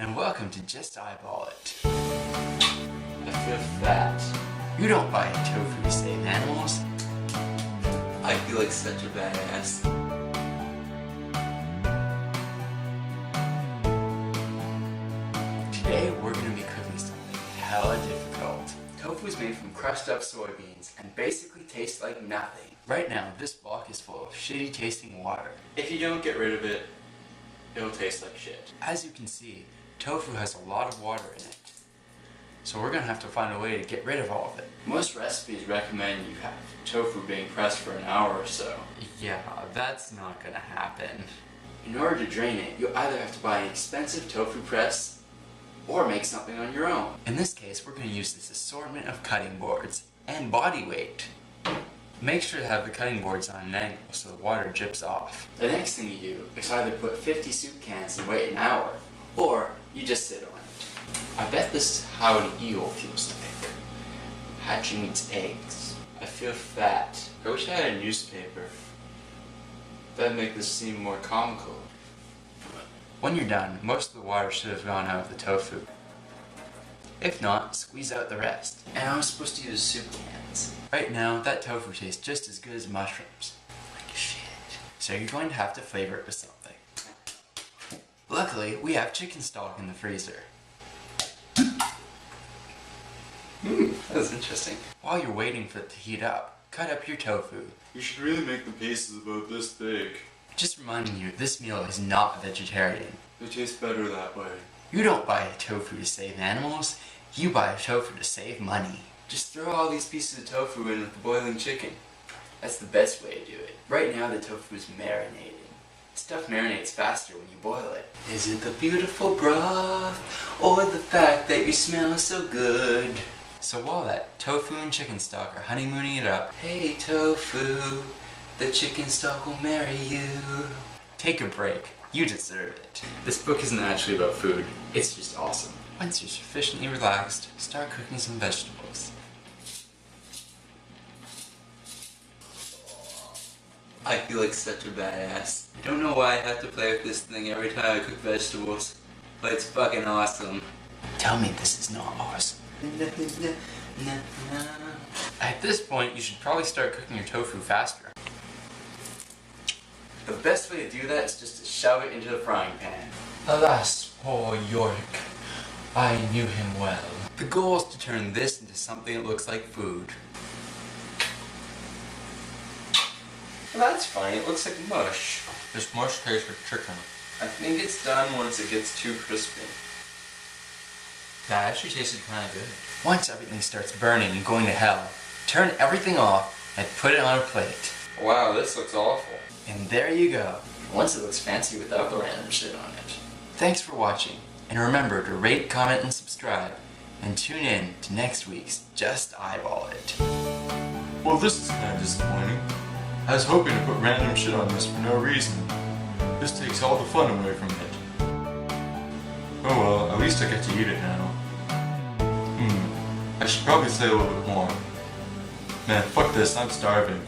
and welcome to Just Eyeball It. I feel fat. You don't buy tofu to save animals. I feel like such a badass. Today we're going to be cooking something hella difficult. Tofu is made from crushed up soybeans and basically tastes like nothing. Right now, this block is full of shitty tasting water. If you don't get rid of it, it'll taste like shit. As you can see, tofu has a lot of water in it. So we're going to have to find a way to get rid of all of it. Most recipes recommend you have tofu being pressed for an hour or so. Yeah, that's not going to happen. In order to drain it, you'll either have to buy an expensive tofu press or make something on your own. In this case, we're going to use this assortment of cutting boards and body weight. Make sure to have the cutting boards on an angle so the water drips off. The next thing you do is either put 50 soup cans and wait an hour, or you just sit on it. I bet this is how an eel feels like, hatching its eggs. I feel fat. I wish I had a newspaper. That'd make this seem more comical. When you're done, most of the water should have gone out of the tofu. If not, squeeze out the rest. And I was supposed to use soup cans. Right now, that tofu tastes just as good as mushrooms. Like shit. So you're going to have to flavor it with something. Luckily, we have chicken stock in the freezer. That's interesting. While you're waiting for it to heat up, cut up your tofu. You should really make the pieces about this big. Just reminding you, this meal is not vegetarian. It tastes better that way. You don't buy a tofu to save animals, you buy a tofu to save money. Just throw all these pieces of tofu in with the boiling chicken. That's the best way to do it. Right now the tofu is marinating. Stuff marinates faster when you boil it. Is it the beautiful broth, or the fact that you smell so good? So while that tofu and chicken stock are honeymooning it up, Hey tofu, the chicken stock will marry you. take a break. You deserve it. This book isn't actually about food, it's just awesome. Once you're sufficiently relaxed, start cooking some vegetables. I feel like such a badass. I don't know why I have to play with this thing every time I cook vegetables, but it's fucking awesome. Tell me this is not awesome. At this point, you should probably start cooking your tofu faster. The best way to do that is just to shove it into the frying pan. Alas, poor Yorick. I knew him well. The goal is to turn this into something that looks like food. Well, that's fine, it looks like mush. This mush tastes like chicken. I think it's done once it gets too crispy. That actually tasted kind of good. Once everything starts burning and going to hell, turn everything off and put it on a plate. Wow, this looks awful. And there you go. Once it looks fancy without the random shit on it. Thanks for watching, and remember to rate, comment, and subscribe, and tune in to next week's Just Eyeball It. Well, this is kind of disappointing. I was hoping to put random shit on this for no reason. This takes all the fun away from it. Oh well, at least I get to eat it now. I should probably say a little bit more. Man, fuck this, I'm starving.